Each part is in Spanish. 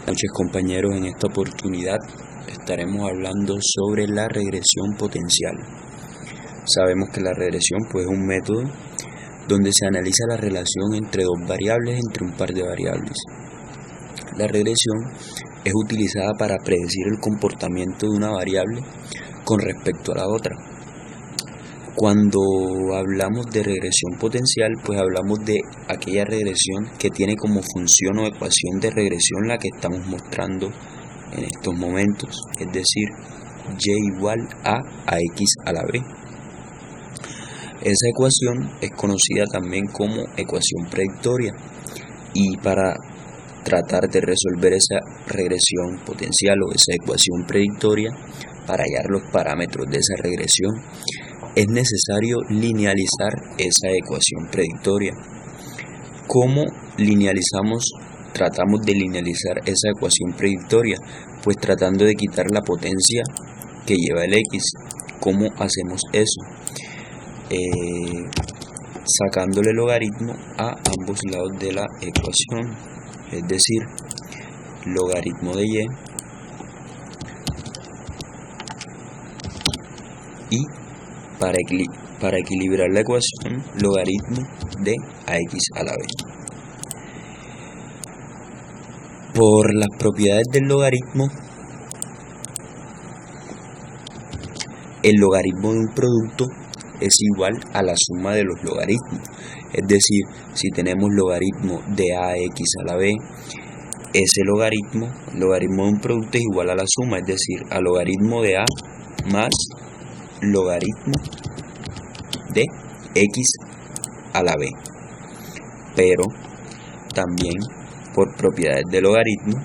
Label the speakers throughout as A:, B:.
A: Noches compañeros, en esta oportunidad estaremos hablando sobre la regresión potencial. Sabemos que la regresión es un método donde se analiza la relación entre dos variables, entre un par de variables. La regresión es utilizada para predecir el comportamiento de una variable con respecto a la otra. Cuando hablamos de regresión potencial, hablamos de aquella regresión que tiene como función o ecuación de regresión la que estamos mostrando en estos momentos, es decir, y igual a x a la b. Esa ecuación es conocida también como ecuación predictoria, y para tratar de resolver esa regresión potencial o esa ecuación predictoria, para hallar los parámetros de esa regresión, es necesario linealizar esa ecuación predictoria. ¿Cómo tratamos de linealizar esa ecuación predictoria? Pues tratando de quitar la potencia que lleva el x. ¿Cómo hacemos eso? Sacándole logaritmo a ambos lados de la ecuación, es decir, logaritmo de y para equilibrar la ecuación, logaritmo de ax a la b. Por las propiedades del logaritmo, el logaritmo de un producto es igual a la suma de los logaritmos. Es decir, si tenemos logaritmo de ax a la b, ese logaritmo de un producto es igual a la suma, es decir, a logaritmo de a más logaritmo de x a la b. Pero también por propiedades de logaritmo,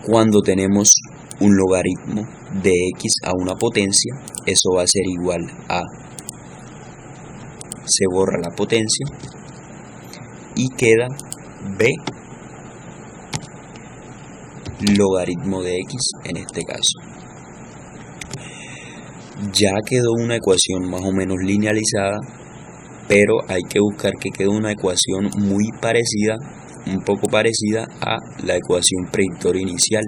A: cuando tenemos un logaritmo de x a una potencia, eso va a ser igual a, se borra la potencia y queda b logaritmo de x en este caso. Ya quedó una ecuación más o menos linealizada, pero hay que buscar que quede una ecuación muy parecida, un poco parecida a la ecuación predictoria inicial.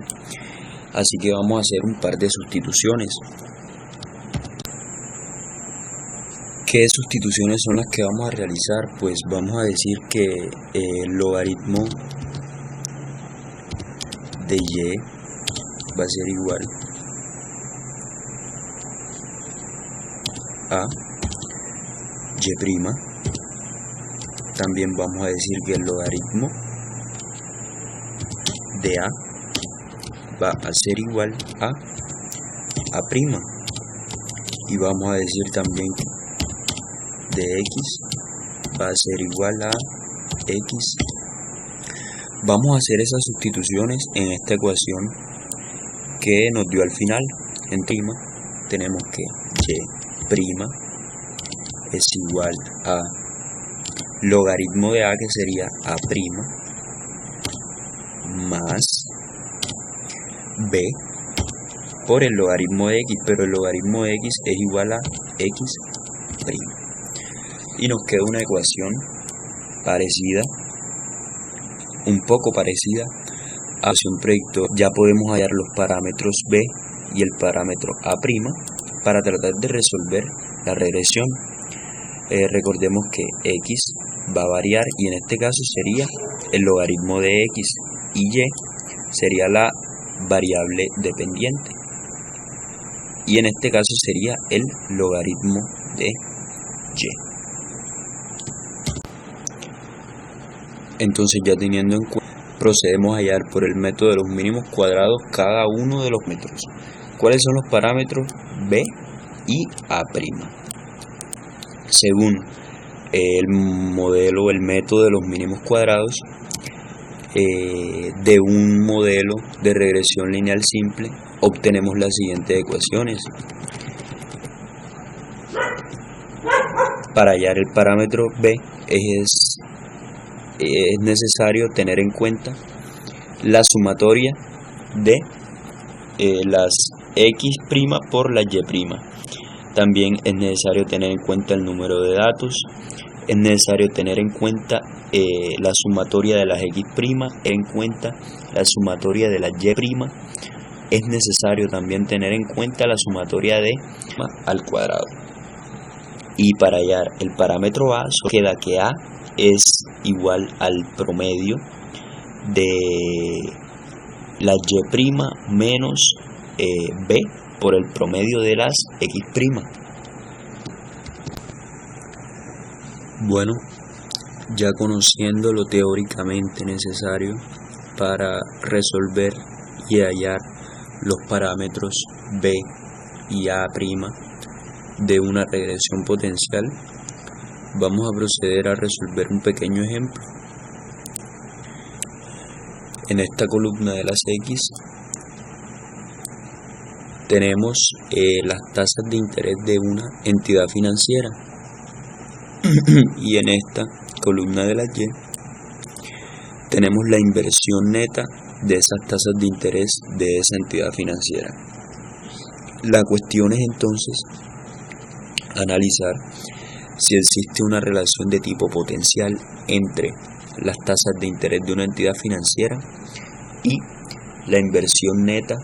A: Así que vamos a hacer un par de sustituciones. ¿Qué sustituciones son las que vamos a realizar? Pues vamos a decir que el logaritmo de y va a ser igual a y'. También vamos a decir que el logaritmo de a va a ser igual a a'. Y vamos a decir también que de x va a ser igual a x. Vamos a hacer esas sustituciones en esta ecuación que nos dio al final. En prima tenemos que y' es igual a logaritmo de a, que sería a', más b por el logaritmo de x, pero el logaritmo de x es igual a x'. Y nos queda una ecuación parecida, un poco parecida a la ecuación predictoria. Ya podemos hallar los parámetros b y el parámetro a' para tratar de resolver la regresión. Recordemos que x va a variar y en este caso sería el logaritmo de x y y sería la variable dependiente, y en este caso sería el logaritmo de y. Entonces, ya teniendo en cuenta, procedemos a hallar por el método de los mínimos cuadrados cada uno de los metros. ¿Cuáles son los parámetros b y a'? Según el modelo, el método de los mínimos cuadrados, de un modelo de regresión lineal simple, obtenemos las siguientes ecuaciones. Para hallar el parámetro b es necesario tener en cuenta la sumatoria de las x' por la y'. También es necesario tener en cuenta el número de datos, es necesario tener en cuenta la sumatoria de las x', en cuenta la sumatoria de las y', es necesario también tener en cuenta la sumatoria de al cuadrado. Y para hallar el parámetro A, solo queda que A es igual al promedio de la y' menos B por el promedio de las x'. Bueno, ya conociendo lo teóricamente necesario para resolver y hallar los parámetros B y A' de una regresión potencial, vamos a proceder a resolver un pequeño ejemplo. En esta columna de las X tenemos las tasas de interés de una entidad financiera y en esta columna de las Y tenemos la inversión neta de esas tasas de interés de esa entidad financiera. La cuestión es entonces analizar si existe una relación de tipo potencial entre las tasas de interés de una entidad financiera y la inversión neta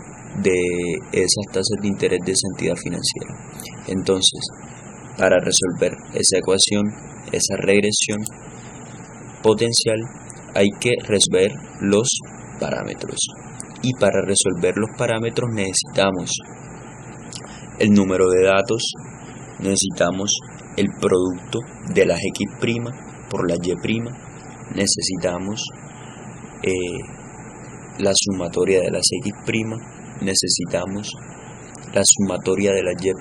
A: de esas tasas de interés de esa entidad financiera. Entonces, para resolver esa ecuación, esa regresión potencial, hay que resolver los parámetros. Y para resolver los parámetros necesitamos el número de datos, necesitamos el producto de las x' por las y', necesitamos la sumatoria de las x', necesitamos la sumatoria de las y'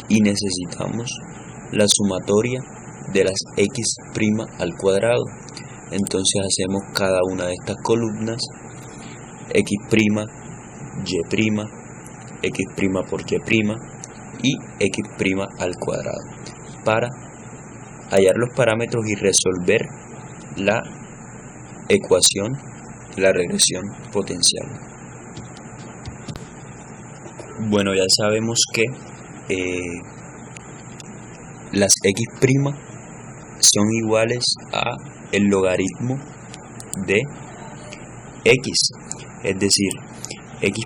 A: y necesitamos la sumatoria de las x' al cuadrado. Entonces hacemos cada una de estas columnas, x', y', x' por y x' al cuadrado, para hallar los parámetros y resolver la ecuación de la regresión potencial. Bueno, ya sabemos que las x' son iguales a el logaritmo de x, es decir, x'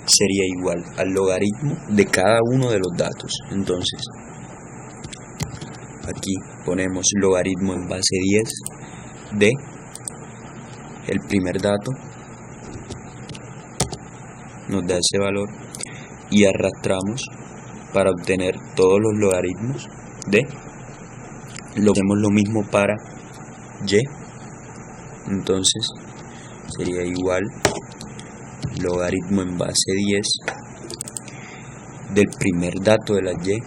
A: sería igual al logaritmo de cada uno de los datos. Entonces, aquí ponemos logaritmo en base 10 de el primer dato, nos da ese valor y arrastramos para obtener todos los logaritmos de lo hacemos lo mismo para y, entonces sería igual logaritmo en base 10 del primer dato de la y,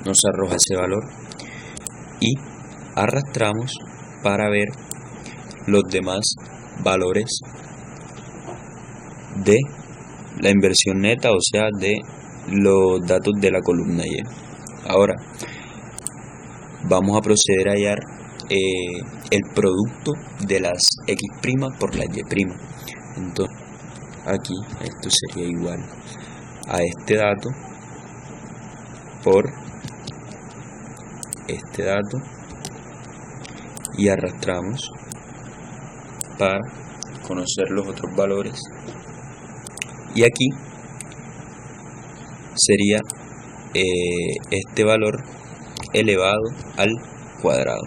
A: nos arroja ese valor y arrastramos para ver los demás valores de la inversión neta, o sea, de los datos de la columna Y. Ahora vamos a proceder a hallar el producto de las x' por las y'. Entonces aquí esto sería igual a este dato por este dato y arrastramos para conocer los otros valores, y aquí sería este valor elevado al cuadrado.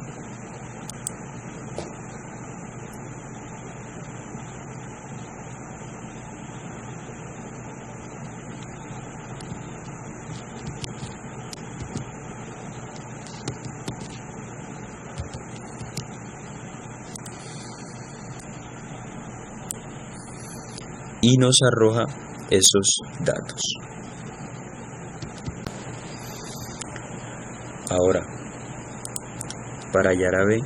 A: Y nos arroja esos datos. Ahora, para hallar a B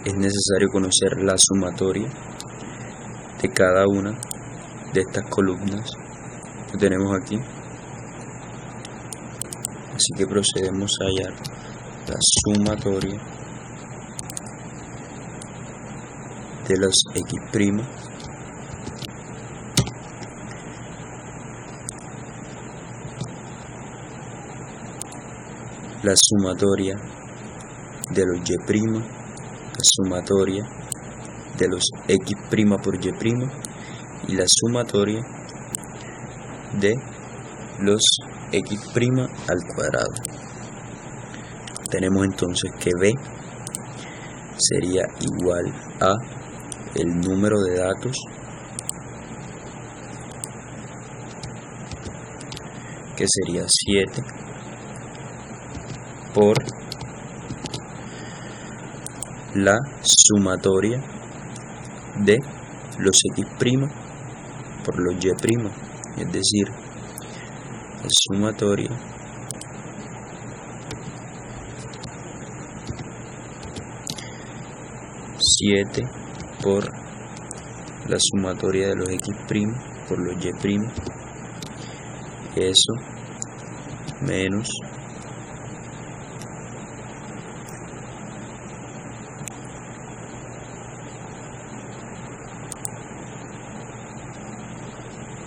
A: es necesario conocer la sumatoria de cada una de estas columnas que tenemos aquí. Así que procedemos a hallar la sumatoria de los x', la sumatoria de los y', la sumatoria de los x' por y' y la sumatoria de los x' al cuadrado. Tenemos entonces que B sería igual a el número de datos que sería 7 por la sumatoria de los x' por los y', es decir, la sumatoria por la sumatoria de los x' por los y', eso menos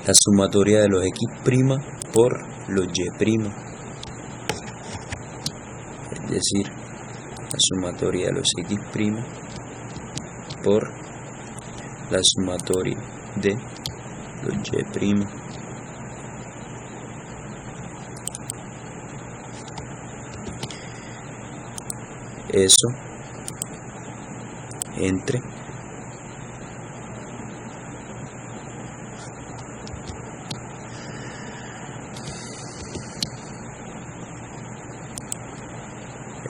A: la sumatoria de los x' por los y', es decir, la sumatoria de los x' por la sumatoria de los y'. Eso entre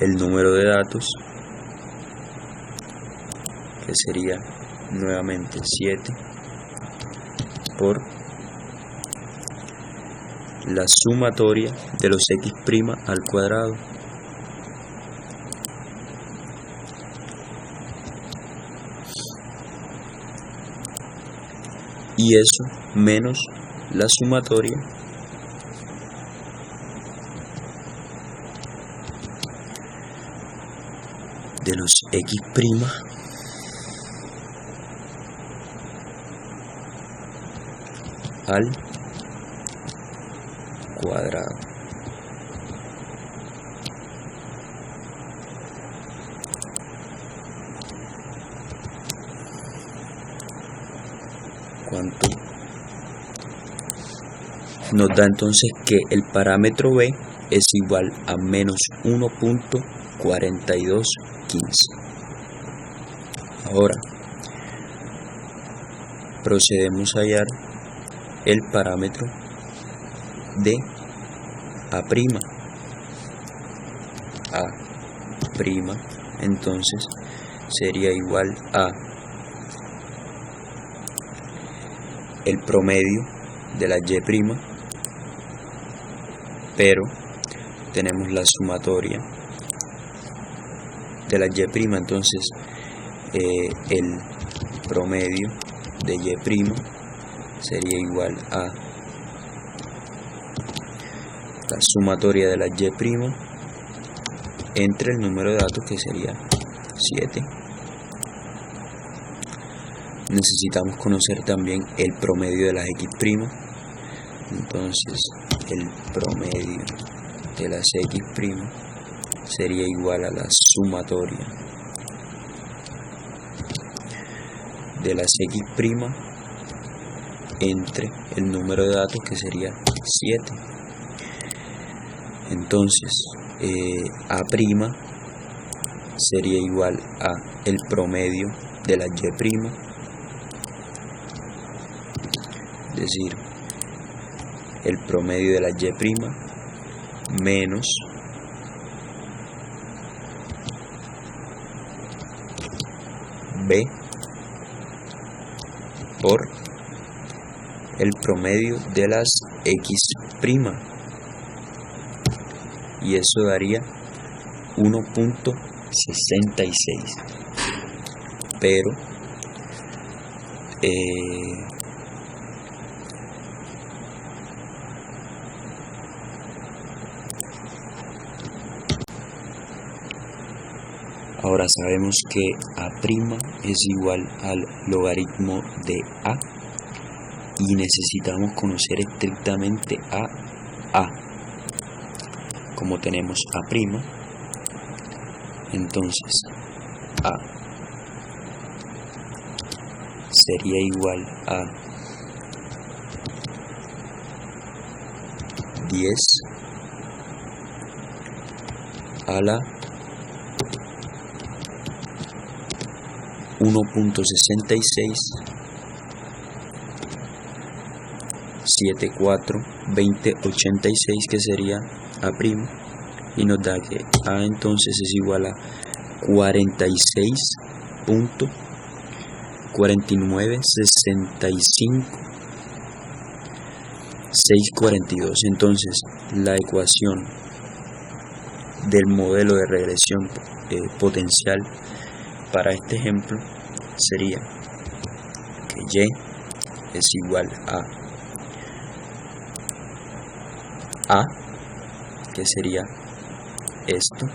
A: el número de datos, que sería nuevamente 7 por la sumatoria de los x' al cuadrado, y eso menos la sumatoria de los x' al cuadrado. ¿Cuánto? Nos da entonces que el parámetro B es igual a menos 1.4215. Ahora procedemos a hallar el parámetro de A'. A', entonces sería igual a el promedio de la y', pero tenemos la sumatoria de la y', entonces el promedio de y' sería igual a la sumatoria de la y' entre el número de datos, que sería 7. Necesitamos conocer también el promedio de las x', entonces el promedio de las x' sería igual a la sumatoria de las x' entre el número de datos, que sería 7. Entonces A' sería igual a el promedio de la y', es decir, el promedio de la y' menos B por el promedio de las x', y eso daría 1.66. Pero ahora sabemos que A' es igual al logaritmo de A, y necesitamos conocer estrictamente a A. Como tenemos A', Entonces A sería igual a 10 a la 1.66 74 20 86, que sería A', y nos da que A entonces es igual a 46.4965 642. Entonces la ecuación del modelo de regresión potencial para este ejemplo sería que Y es igual a, que sería esto,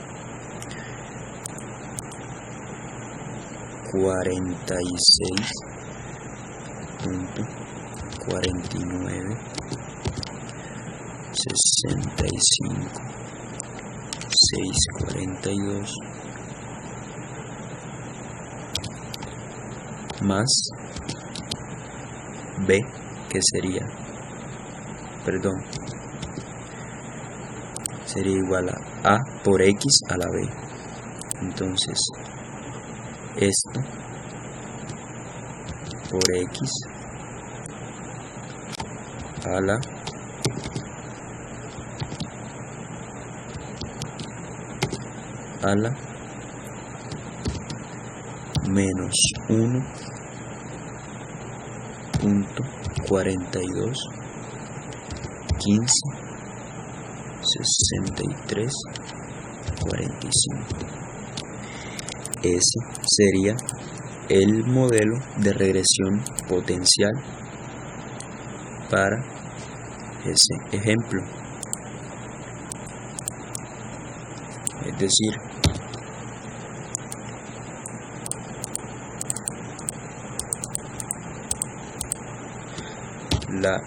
A: 46.49 65 642 más B, que sería igual a por X a la B. Entonces esto por X a la menos 1.42 15 63 45. Ese sería el modelo de regresión potencial para ese ejemplo. Es decir, la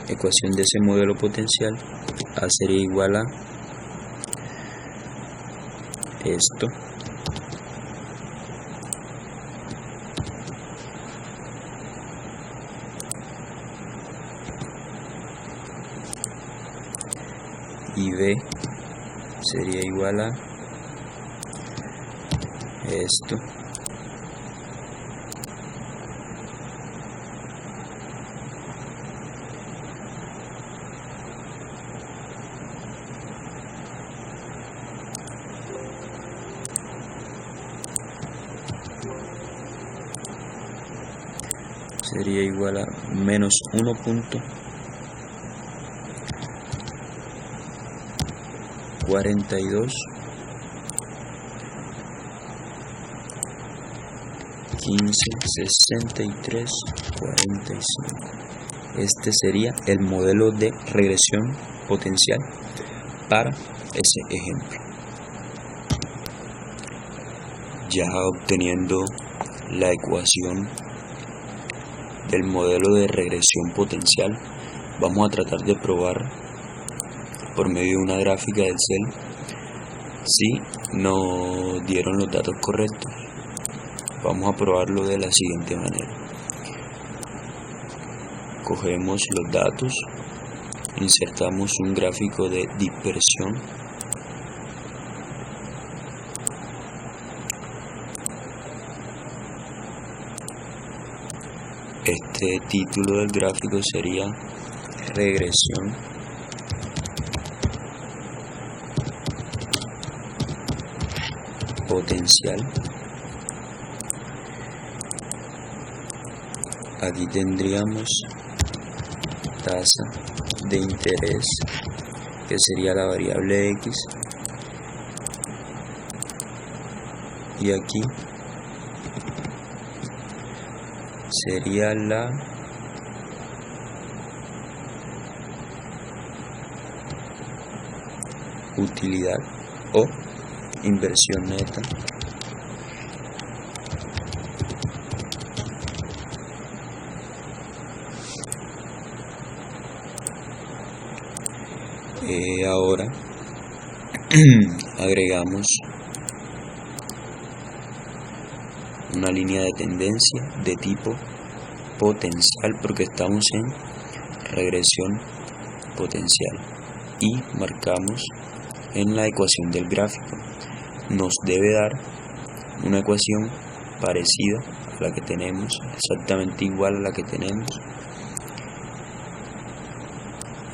A: ecuación de ese modelo potencial A sería igual a esto y B sería igual a esto sería igual a menos 1.42 15 63 45. Este sería el modelo de regresión potencial para ese ejemplo. Ya obteniendo la ecuación del modelo de regresión potencial, vamos a tratar de probar por medio de una gráfica de Excel si nos dieron los datos correctos. Vamos a probarlo de la siguiente manera. Cogemos los datos, insertamos un gráfico de dispersión, este título del gráfico sería regresión potencial. Aquí tendríamos tasa de interés, que sería la variable X, y aquí sería la utilidad o inversión neta ahora agregamos una línea de tendencia de tipo potencial porque estamos en regresión potencial, y marcamos en la ecuación del gráfico. Nos debe dar una ecuación parecida a la que tenemos, exactamente igual a la que tenemos.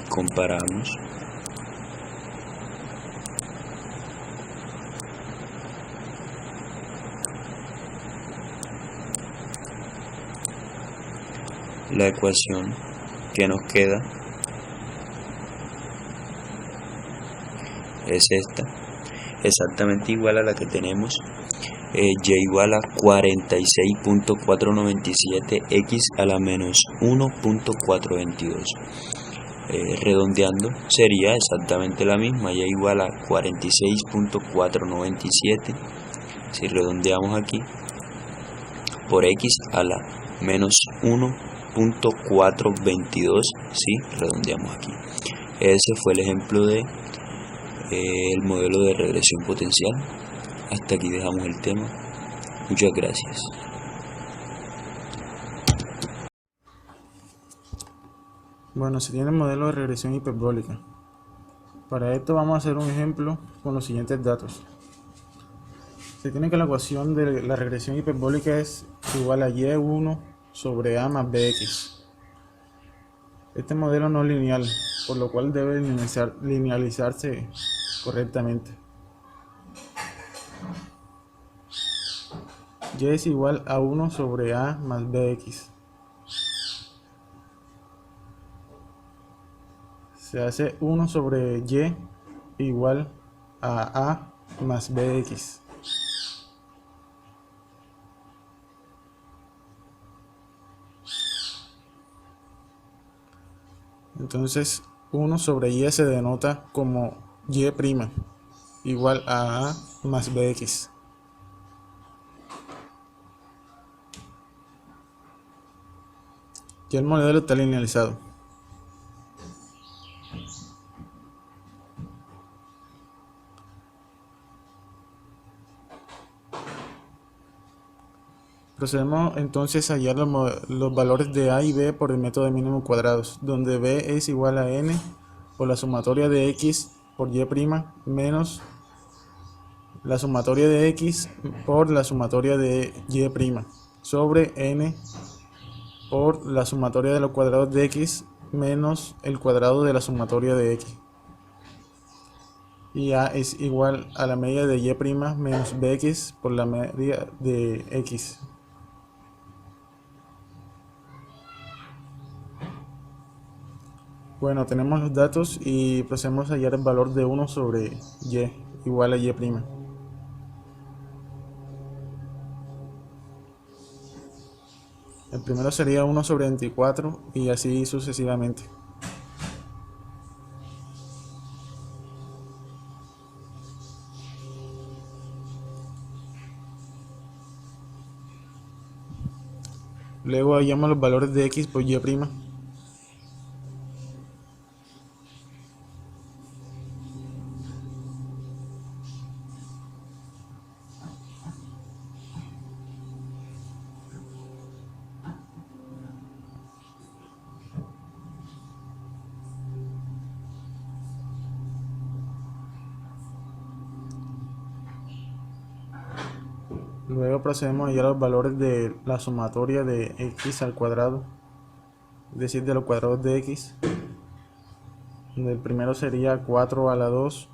A: Comparamos la ecuación que nos queda es esta, exactamente igual a la que tenemos, y igual a 46.497x a la menos 1.422. Redondeando sería exactamente la misma, y igual a 46.497, si redondeamos aquí, por x a la menos 1.422, si redondeamos aquí. Ese fue el ejemplo de el modelo de regresión potencial. Hasta aquí dejamos el tema. Muchas gracias.
B: Bueno, se tiene el modelo de regresión hiperbólica. Para esto vamos a hacer un ejemplo con los siguientes datos. Se tiene que la ecuación de la regresión hiperbólica es igual a y1 sobre a más bx. Este modelo no es lineal, por lo cual debe linealizarse correctamente. Y es igual a 1 sobre a más bx. Se hace 1 sobre y igual a más bx. Entonces 1 sobre y se denota como y' igual a más bx. Ya el modelo está linealizado. Procedemos entonces a hallar los valores de a y b por el método de mínimos cuadrados, donde b es igual a n por la sumatoria de x por y' menos la sumatoria de x por la sumatoria de y' sobre n por la sumatoria de los cuadrados de x menos el cuadrado de la sumatoria de x. Y a es igual a la media de y' menos bx por la media de x. Bueno, tenemos los datos y procedemos a hallar el valor de 1 sobre y igual a y'. El primero sería 1 sobre 24 y así sucesivamente. Luego hallamos los valores de x por y'. Luego procedemos a hallar los valores de la sumatoria de x al cuadrado, es decir, de los cuadrados de x. El primero sería 4 a la 2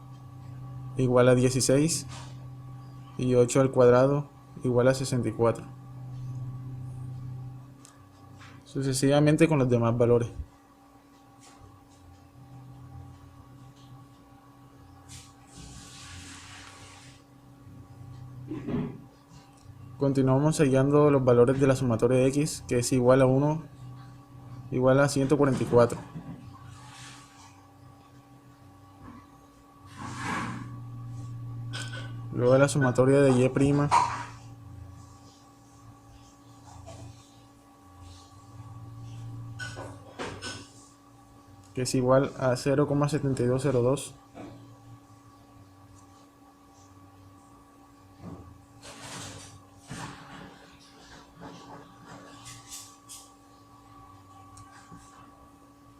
B: igual a 16 y 8 al cuadrado igual a 64. Sucesivamente con los demás valores. Continuamos hallando los valores de la sumatoria de x, que es igual a 1 igual a 144. Luego la sumatoria de y', que es igual a 0,7202.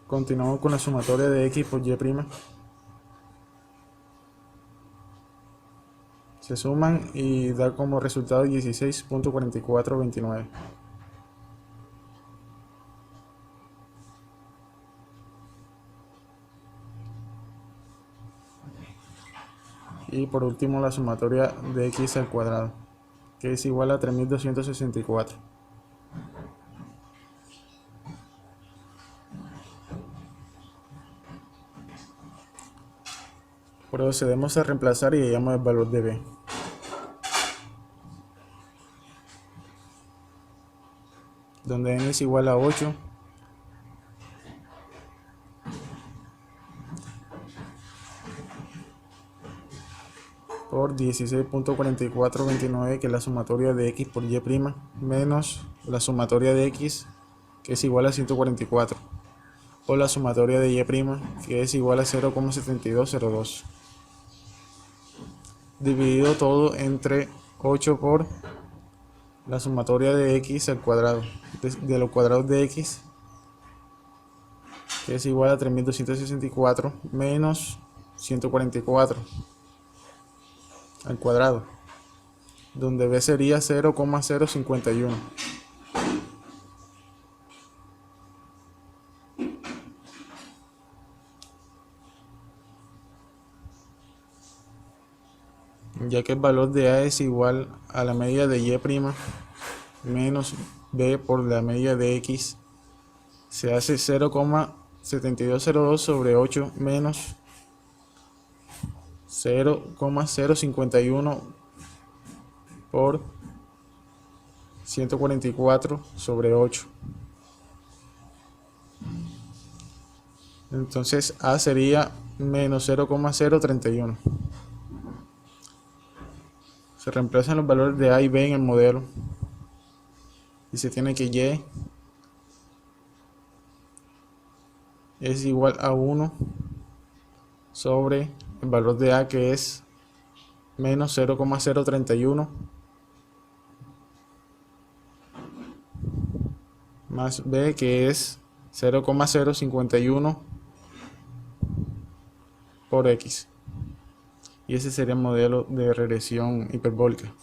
B: Continuamos con la sumatoria de x por y'. Se suman y da como resultado 16.4429. Y por último la sumatoria de x al cuadrado, que es igual a 3264. Procedemos a reemplazar y hallamos el valor de b. Donde n es igual a 8, por 16.4429, que es la sumatoria de x por y', menos la sumatoria de x, que es igual a 144, por la sumatoria de y', que es igual a 0,7202. Dividido todo entre 8 por la sumatoria de x al cuadrado, de los cuadrados de x, que es igual a 3264, menos 144 al cuadrado, donde b sería 0,051. Ya que el valor de a es igual a la medida de y' menos b por la medida de x, se hace 0,7202 sobre 8 menos 0,051 por 144 sobre 8. Entonces a sería menos 0,031. Se reemplazan los valores de a y b en el modelo y se tiene que y es igual a 1 sobre el valor de a, que es menos 0,031, más b, que es 0,051 por x. Y ese sería el modelo de regresión hiperbólica.